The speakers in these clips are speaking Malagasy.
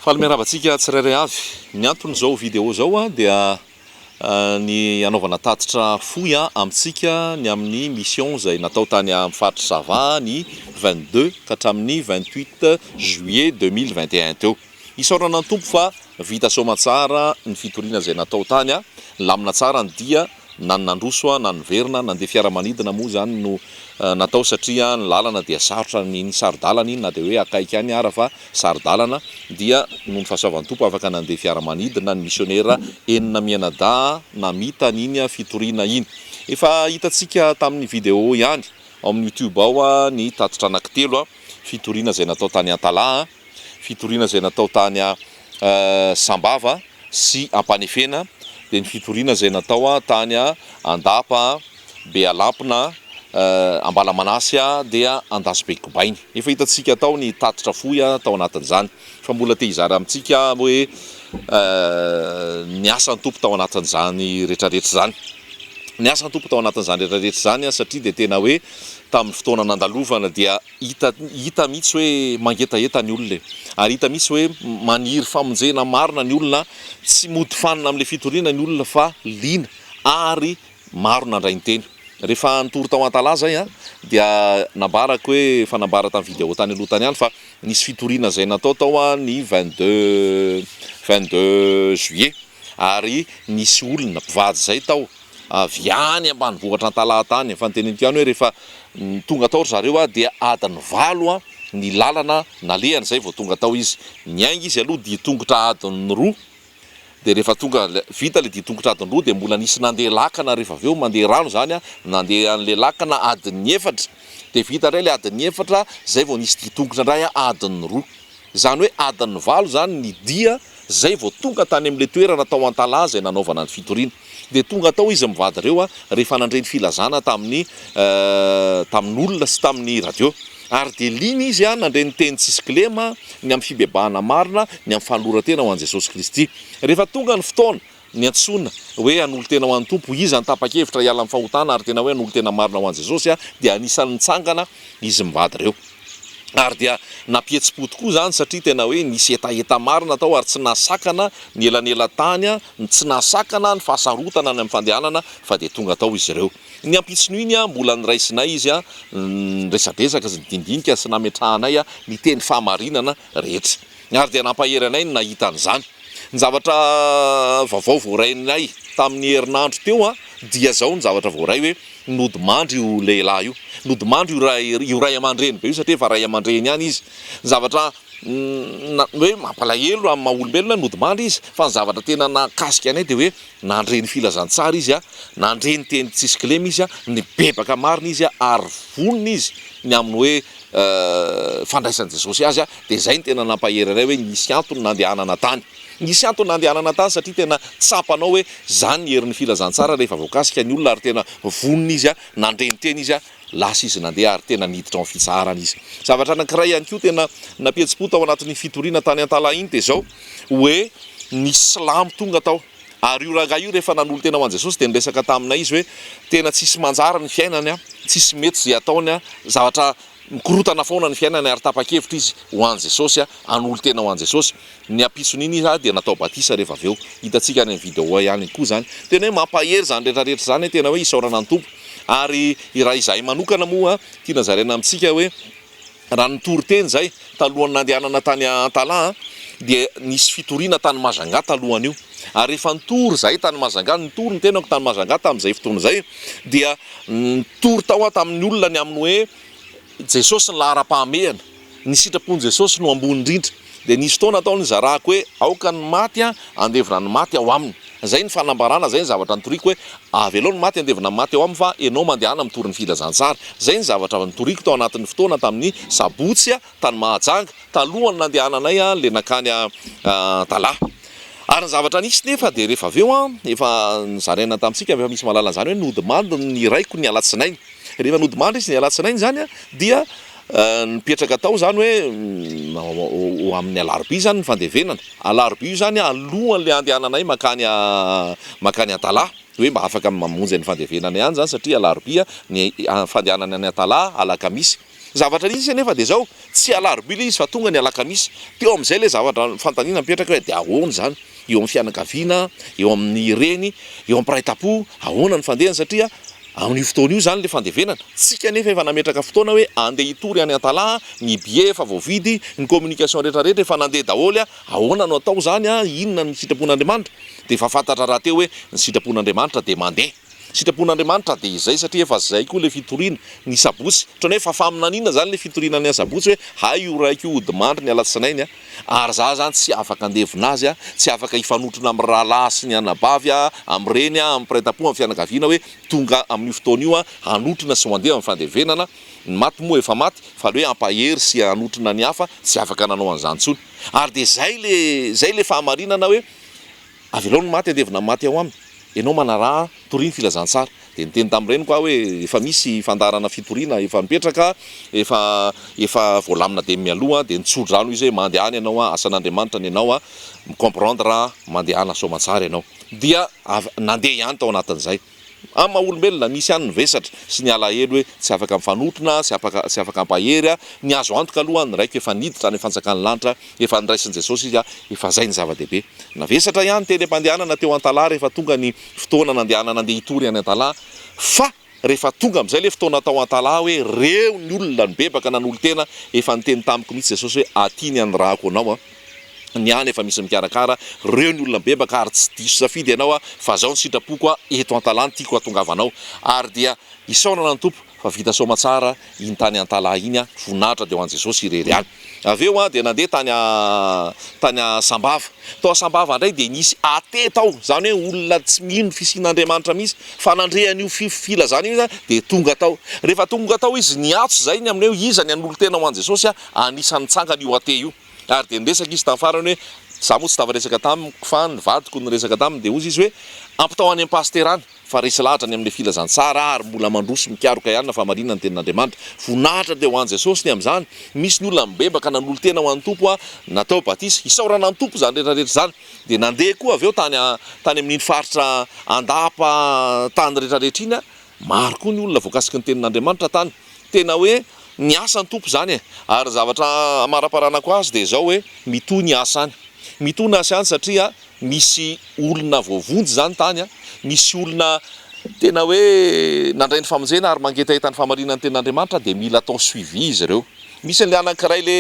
Falmeravantsika tsirairay avy. Ny anton'izao vidéo zao dia ny anaovana tatitra fohy amintsika ny amin'ny mission izay natao tany amin'ny faritra Sava ny 22 ka hatramin'ny 28 juillet 2021 teo. Isaorana tompo fa vita soamantsara ny fitoriana izay natao tany lamina tsara ny dia na nandroso na niverina nandeha fiaramanidina moa zany no natao satria ny lalana dia sarotra ny sarodalana iny na dia hoe akaiky any ara fa sarodalana dia no ny fahasoavan'ny tompo afaka nandeha fiaramanidina ny missionnaire enina mianada namita n'iny fitoriana iny. Efa hitantsika tamin'ny vidéo ihany ao amin'ny YouTube ao ny tatitra anankitelo fitoriana izay natao tany Antalaha, fitoriana izay natao tany Sambava sy Ampanefena, dia ny fitoriana izay natao tany Andapa, Bealampina, Ambalamanasy dia Andasibe Kobainy. Efa hitantsika tao ny tatitra fohy tao anatin'izany, fa mbola te hizara amintsika hoe ny asan'ny tompo tao anatin'izany rehetrarehetra zany. Ny asan'ny tompo tao anatin'izany rehetrarehetra zany satria dia tena hoe tamin'ny fotoana nandalovana dia hita mihitsy hoe mangetaheta ny olona, ary hita mihitsy hoe maniry famonjena marina ny olona, tsy mody fanina amin'ilay fitoriana ny olona fa liana ary maro nandray ny teny. Rehefa nitory tao Antalaha zay dia nambarako hoe fanambara tamin'ny vidéo tany aloha tany ihany fa nisy fitoriana izay natao tao ny 22 juillet, ary nisy olona mpivady zay tao avy any ambanivohitra Antalaha tany. Efa niteneniko ihany hoe rehefa tonga tao zareo dia adiny 8 ny lalana nalehany zay vao tonga tao izy. Niainga izy aloha dia tongotra adiny 2, dia rehefa tonga vita le dia tongotra adiny 2 dia mbola nisy nandeha lakana rehefa aveo mandeha rano zany nandeha an'le lakana adiny 4, dia vita ray le adiny 4 zay vao nisy dia tongotra indray adiny 2, zany hoe adiny 8 zany ny dia zay vao tonga tany amin'le toerana tao Antalaha zay nanaovana ny fitoriana. Dia tonga tao izy mivady ireo rehefa nandray ny filazana tamin'olona sy tamin'ny radio, ary dia liny izy nandray ny teny tsisy kilema ny amin'ny fibebahana marina ny amin'ny fanoloran-tena ho an'i Jesosy Kristy. Rehefa tonga ny fotoana ny antsoina hoe hanolo-tena ho an'ny tompo, izy tapa-kevitra hiala amin'ny fahotana ary tena hoe hanolo-tena marina ho an'i Jesosy dia anisan'ny nitsangana izy mivady ireo. Ary dia nampihetsi-po tokoa zany satria tena hoe nisy etaeta marina tao ary tsy nasakana ny elanela tany, tsy nasakana ny fahasarotana ny amin'ny fandehanana, fa dia tonga tao izy ireo. Ny ampitsino iny mbola niraisinay izy niresadresaka sy nidindinika sy nametrahanay ny teny fahamarinana rehetra, ary dia nampahery anay ny nahita an'izany. Ny zavatra vaovao voarainay tamin'ny herinandro teo dia zao ny zavatra voaray hoe nodimandry io lehilahy io, nodimandry io ray aman-dreny be io satria efa ray aman-dreny ihany izy. Ny zavatra hoe mampalahelo amin'ny maha-olombelona nodimandry izy, fa ny zavatra tena nakasika anay dia hoe nandreny filazantsara izy nandreny teny tsisy kilema izy nibebaka marina izy ary vonona izy ny amin'ny hoe fandraisan'i Jesosy azy dia zay ny tena nampahery anay hoe nisy antony nandehanana tany. Nisy antony nandehanana tany satria tena tsapanao hoe zany ny herin'ny filazantsara rehefa voakasika ny olona ary tena vonona izy nandreny teny izy lasa izy nandeha ary tena niditra ao fitsarana izy. Zavatra anankiray ihany koa tena nampihetsi-po tao anatin'ny fitoriana tany Antalaha iny dia zao hoe nisy silamo tonga tao, ary io rangahy io rehefa nanolo tena ho an'i Jesosy dia niresaka taminay izy hoe tena tsisy manjara ny fiainany tsisy mety zay ataony zavatra mikorotana foana ny fiainany ary tapa-kevitra izy ho an'i Jesosy hanolo tena ho an'i Jesosy. Ny ampison'iny izy dia natao batisa rehefa aveo. Hitantsika ny vidéo ihany koa zany, tena hoe mampahery zany rehetrarehetra zany tena hoe isaorana ny tompo. Ary raha izahay manokana moa tiana zaraina amintsika hoe raha nitory teny zay talohany nandehanana tany Antalaha dia nisy fitoriana tany Majanga talohany io, ary rehefa nitory zay tany Majanga, nitory ny tenako tany Majanga tamin'izay fotoana zay dia nitory tao tamin'ny olona ny amin'ny hoe Jesosy ny lahara-pahamehana, ny sitrapon'i Jesosy no ambony indrindra. Dia nisy fotoana ataony zarako hoe aoka ny maty andevina ny maty ao aminy. Zay ny fanambarana, zay ny zavatra nitoriko hoe avy aloha ny maty andevina ny maty ao aminy fa enao mandehana mitory ny filazantsara. Zay ny zavatra nitoriko tao anatin'ny fotoana tamin'ny Sabotsy tany Mahajanga talohany nandehananay le nakany Antalaha. Ary ny zavatra nisy nefa dia rehefa aveo efa nizaraina tamintsika efa misy mahalala an'izany hoe nodimandry ny raiko ny alatsinainy. Rehefa nodimandry izy ny alatsinainy zany dia nipetraka tao zany hoe amin'ny alarobia zany ny fandevenana. Alarobia io zany alohan'le andehananay makany Antalaha, hoe mba afaka mamonjy ny fandevenana ihany zany satria alarobia ny fandehanana any Antalaha alakamisy. zavatra nisy anefa de zao tsy alarobila izy fa tonga ny alakamisy teo am'izay le zavatra fantanina mipetraka hoe de ahoana zany eo amin'ny fianakaviana eo amin'ny reny eo amin'ny piraitapo ahoana ny fandehana satria amin'ny fotoana io zany le fandevenana tsika nefa efa nametraka fotoana hoe andeha hitory any Antalaha ny billet efa voavidy ny communication rehetrarehetra efa nandeha daholo ahoana no atao zany inona ny sitrapon'Andriamanitra de efa fantatra raha teo hoe ny sitrapon'Andriamanitra de mandeha sitrapon'Andriamanitra de izay satria efa zay koa le fitoriana ny sabotsy trany hoe fa faminanina zany le fitoriana ny sabotsy hoe hay io raiky io odimandry ny alatsinainy ary za zany tsy afaka andevina azy tsy afaka ifanotrona amin'ny rahalahy sy ny anabavy am'ireny amin'ny piraitapo amin'ny fianakaviana hoe tonga amin'ny fotoana io hanotrona sy mandeha amin'ny fandevenana ny maty moa efa maty fa le hoe ampahery sy hanotrona ny hafa tsy afaka nanao an'izany tsony ary de zay le fahamarinana hoe avelao ny maty andevina maty ao aminy ianao manaraha toriny filazantsara de niteny tamin'ireny koa hoe efa misy fandarana fitoriana efa mipetraka efa voalamina de mialoha de nitsodrano izy hoe mandehany ianao asan'Andriamanitra ny ianao micomprendre mandehana soamantsara ianao dia nandeha ihany tao anatin'izay amin'ny maha-olombelona misy ihany ny vesatra sy ny alahelo hoe tsy afaka mifanotrona tsy afaka ampahery ny azo antoka aloha ny raiky efa niditra ny fanjakan'ny lanitra efa niraisin'i Jesosy izy efa zay ny zava-dehibe navesatra ihany teny am-pandehanana teo Antalaha rehefa tonga ny fotoana nandehanana andeha hitory any Antalaha fa rehefa tonga am'izay le fotoana tao Antalaha hoe reo ny olona ny bebaka nan'olo tena efa niteny tamiko mihitsy Jesosy hoe aty ny andrahako anao ny any efa misy mikarakara reo ny olona bebaka ary tsy diso safidy ianao fa zao ny sitrapoko eto Antalaha ny tiako atongavanao ary dia isaonana ny tompo fa vita soamantsara iny tany Antalaha iny voninahitra de ho an' Jesosy irery any aveo de nandeha tany Sambava tao Sambava indray de nisy ate tao zany hoe olona tsy mino fisian'Andriamanitra mihitsy fa nandrehan'io filazana io de tonga tao rehefa tonga tao izy niatso zay ny amin'ny hoe iza ny an'olo tena ho an' Jesosy anisan'ny tsangany io ate io ary de niresaka izy tamin'ny farany hoe za moa tsy tava resaka tamiko fa ny vadiko ny resaka taminy de ozy izy hoe ampitao any am-pasterany fa resy lahatra ny amin'ny filazantsara ary mbola mandroso mikaroka ihany na famarinana ny tenin'Andriamanitra voninahitra de ho an' Jesosy ny am'izany misy ny olona mibebaka nan'olo tena ho an'ny tompo natao batisa isaorana ny tompo zany rehetrarehetra zany de nandeha koa aveo tany amin'iny faritra andapa tany rehetrarehetra iny maro koa ny olona voakasiky ny tenin'Andriamanitra tany tena hoe ny asa ny tompo zany ary zavatra amaraparanako azy de zao hoe mitohy ny asa any mitohy ny asa any satria misy olona voavonjy zany tany misy olona tena hoe nandray ny famonjena ary mangetahita ny famarinan'ny tenin'Andriamanitra de mila atao suivi izy ireo misy le anankiray le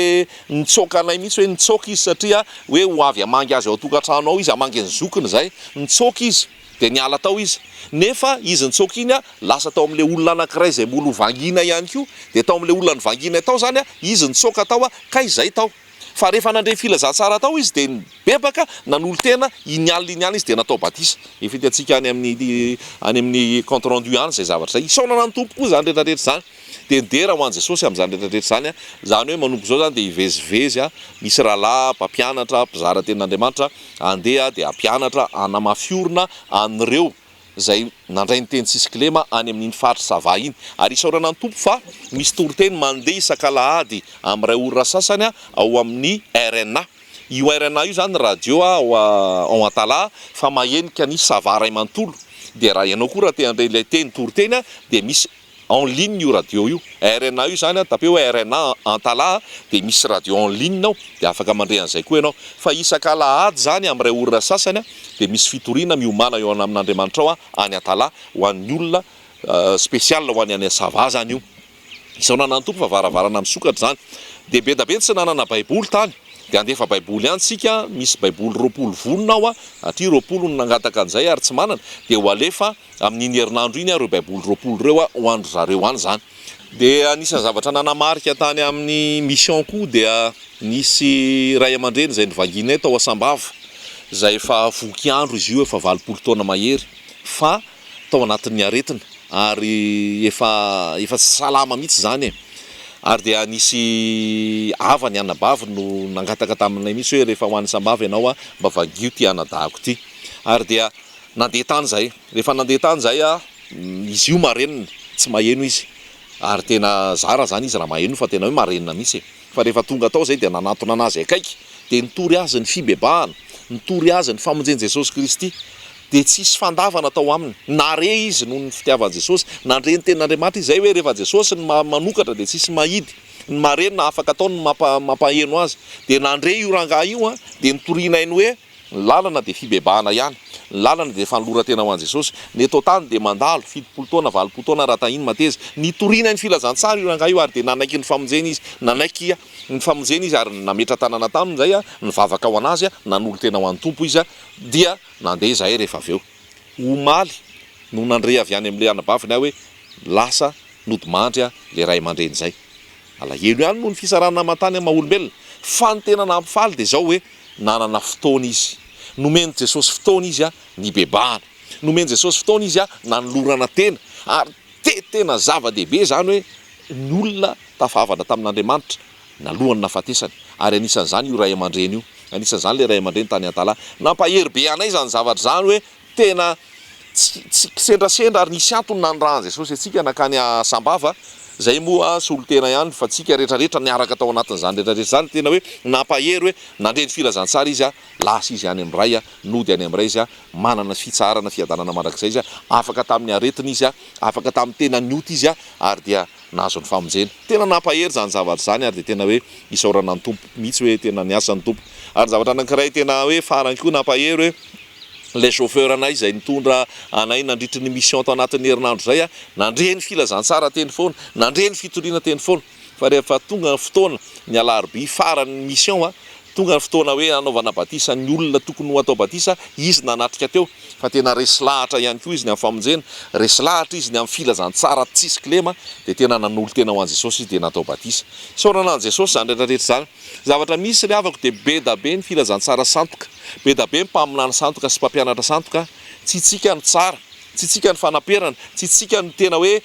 nitsoka anay mihitsy hoe nitsoka izy satria hoe ho avy amangy azy ao tokantrano ao izy amangy ny zokiny zay nitsoka izy de niala tao izy nefa izy nitsoka iny lasa tao amin'le olona anankiray zay molo vangina ihany koa de tao amin'le olona ny vangina tao zany izy nitsoka tao ka izay tao fa rehefa nandre filazantsara tao izy de bebaka nan'olo tena inialina izy de natao batisa efa itatsika any amin'ny compte rendu any zay zavatra zay isaonana ny tompo koa zany rehetrarehetra zany de ndera ho an' Jesosy am'izany rehetrarehetra zany zany hoe manompo zao zany de hivezivezy misy rahalahy mpampianatra mpizara tenin'Andriamanitra andeha de ampianatra anamafiorina an'ireo zay nandray ny teny Tsisikilema any amin'iny faritra Sava iny ary isaorana ny tompo fa misy toriteny mandeha isan-kalahady amin'ray orona sasany ao amin'ny RNA io RNA io zany radio ao Antalaha fa mahenika ny Sava ray manontolo de raha ianao koa raha te handray ilay teny toriteny de misy en ligne io radio io RNA io zany tapeo RNA Antalaha de misy radio en ligne ao de afaka mandray an'izay koa ianao fa isan-kalahady zany amin'ray orona sasany de misy fitoriana miomana eo amin'Andriamanitra ao any Antalaha ho an'ny olona spécial ho any Sava zany io isaonana ny tompo fa varavarana misokatra zany de be da be tsy nanana baiboly tany de andefa baiboly ihany tsika misy baiboly 20 volona ao aty 20 no nangataka an'izay ary tsy manana de ho alefa amin'iny herinandro iny reo baiboly 20 reo ho andro zareo any zany de anisan'ny zavatra nanamarika tany amin'ny mission koa dia nisy ray aman-dreny zay nivanginay tao Sambava zay efa voky andro izy io efa 20 taona mahery fa tao anatin'ny aretina ary efa salama mihitsy zany ary dia nisy avany anabavy no nangataka taminay mihitsy hoe rehefa ho an'ny Sambava ianao mba vangio ty anadahako ty ary dia nandeha tany zay rehefa nandeha tany zay izy io marenina tsy maheno izy ary tena zara zany izy raha maheno fa tena hoe marenina mihitsy fa rehefa tonga tao zay de nanatona anazy akaiky de nitory azy ny fibebahana nitory azy ny famonjeny Jesosy Kristy de tsisy fandavana tao aminy nare izy noho ny fitiavan'i Jesosy nandre ny tenin'Andriamanitra izay hoe rehefa Jesosy ny manokatra de tsisy mahidy ny marenina afaka ataony mampaheno azy dia nandre io rangahy io a dia nitorinainy hoe ny lalana dia fibebahana ihany, ny lalana dia fanolora-tena ho an'i Jesosy. Ny eto tany dia mandalo 70 taona 80 taona raha tahiny mateza. Nitorina ny filazantsara io rangahy io ary dia nanaiky ny famonjena izy, nanaiky ny famonjena izy ary nametra tanana taminy zay a, nivavaka ho anazy a, nanolo tena ho an'ny tompo izy a, dia nandeha izahay rehefa avy eo. Omaly no nandre avy any amin'ilay anabaviny hoe lasa nodimandry a le ray aman-dreny zay. Alahelo ihany no ny fisarana mantany amin'ny maha-olombelona. Fa ny tena nampifaly dia zao hoe nanana fotoana izy. Nomeny Jesosy fotoana izy a nibebahana. Nomeny Jesosy fotoana izy a nanolorana tena. Ary tena zava-dehibe zany hoe ny olona tafavana tamin'Andriamanitra nalohany nafatesany. Ary anisan'izany io ray aman-dreny io. Anisan'izany le ray aman-dreny tany Antala. Nampahery be anay zany zavatra zany hoe tena tsy kisendrasendra ary nisy antony nandrahan Jesosy atsika nakany Sambava. Zay moa solo tena ihany fa tsika rehetrarehetra niaraka tao anatin'izany rehetrarehetra zany tena hoe nampahery hoe nandre ny filazantsara izy a, lasa izy any amin'ny ray a, nody any amin'ny ray izy a, manana fitsarana fiadanana mandrakizay izy a, afaka tamin'ny aretina izy a, afaka tamin'ny tena nioty izy a, ary dia nahazo ny famonjena. Tena nampahery zany zavatra zany ary dia tena hoe isaorana ny tompo mihitsy hoe tena niasa ny tompo. Ary zavatra anankiray tena hoe farany koa nampahery hoe le chauffeur anay izay nitondra anay nandritry ny mission tao anatin'ny herinandro zay a, nandre ny filazantsara teny foana, nandre ny fitoriana teny foana. Fa rehefa tonga ny fotoana ny alarobia farany mission a, tonga ny fotoana hoe anaovana batisa ny olona tokony ho atao batisa, izy nanatrika teo. Fa tena resy lahatra ihany koa izy ny amin'ny famonjena, resy lahatra izy ny amin'ny filazantsara tsisy kilema, dia tena nanolo tena ho an'i Jesosy izy dia natao batisa. Isaorana an'i Jesosy zany rehetrarehetra zany. Zavatra misy ry havako dia be da be ny filazantsara santoka, be da be ny mpaminany santoka sy mpampianatra santoka, tsy tsika ny tsara, tsy tsika ny fanamperana, tsy tsika ny tena hoe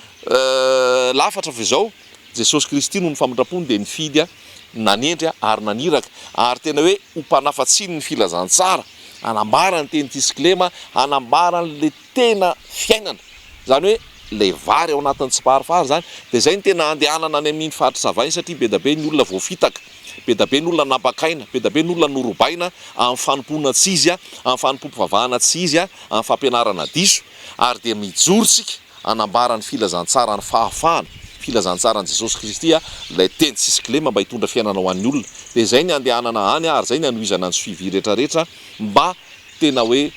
lafatra fa izao. Jesosy Kristy no ny famindrapony dia nifidy a, nanendry ary naniraka, ary tena hoe ho mpanafatsiny ny filazantsara, anambara ny teny tisikilema, anambara le tena fiainana, zany hoe le vary ao anatin'ny tsiparifary zany. Dia zay ny tena andehanana any amin'iny faritra Savainy satria be da be ny olona voafitaka, be da be ny olona nabakaina, be da be ny olona norobaina amin'ny fanompoana tsy izy a, amin'ny fanompom-pivavahana tsy izy a, amin'ny fampianarana diso, ary dia mijorotsika anambara ny filazantsara ny fahafahana, filazantsarany Jesosy Kristy a, ilay teny tsisy kilema mba hitondra fiainana ho an'ny olona. Dia zay ny andehanana any ary zay ny anohizana ny suivi rehetrarehetra mba tena hoe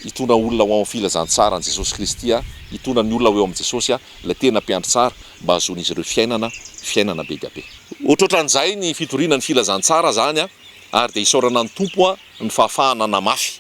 hitondra olona ho amin'ny filazantsarany Jesosy Kristy a, hitondra ny olona ho eo amin'ny Jesosy a, ilay tena mpiandry tsara mba hahazoan'izy ireo fiainana be dia be. Ohatrohatran'izay ny fitoriana ny filazantsara zany a, ary dia isaorana ny tompo a ny fahafahana namafy.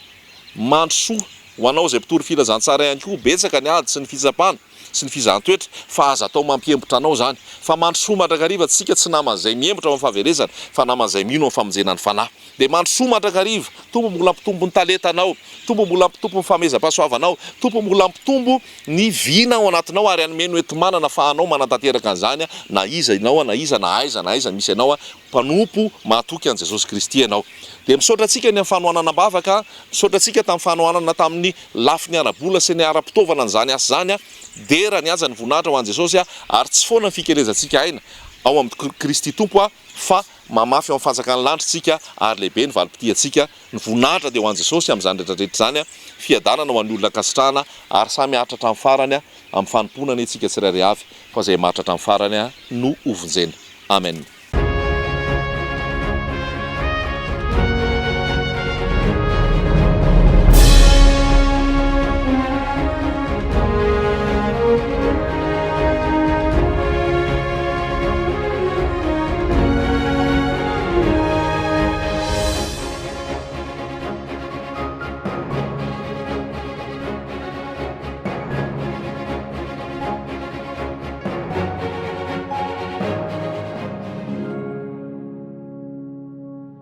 Mandro soa ho anao izay mpitory filazantsara ihany koa, betsaka ny ady sy ny fitsapana sy ny fizahantsoetra, fa aza atao mampiembotra anao zany. Fa mandro soa mandrakariva tsika tsy naman'izay miembotra amin'ny fahaverezana, fa naman'izay mino amin'ny famonjena ny fanahy. Dia mandro soa mandrakariva, tombo mbola ampitombo ny talentanao, tombo mbola ampitombo ny fameza-pahasoavanao, tombo mbola ampitombo ny vina ao anatinao, ary anomeno entimanana fa anao manatanteraka an'izany a, na iza ianao, na iza na aiza misy ianao a, mpanompo mahatoky an'i Jesosy Kristy ianao. Dia misaotra antsika ny amin'ny fanohanana bavaka, misaotra antsika tamin'ny fanohanana tamin'ny lafiny ara-bola sy ny ara-pitaovana n'izany asa zany a, dera ny aza ny voninahitra ho an'i Jesosy a, ary tsy foana ny fikelezantsika aina ao amin'ny Kristy Tompo a, fa mamafy ao amin'ny fanjakany lantritsika, ary lehibe ny valim-potiantsika. Ny voninahitra dia ho an'i Jesosy amin'izany rehetrarehetra zany a, fiadanana ho an'ny olona ankasitrahana, ary samy haritra hatramin'ny farany a, amin'ny fanomponana antsika tsirairay avy, fa izay maharitra hatramin'ny farany a no hovonjena. Amen.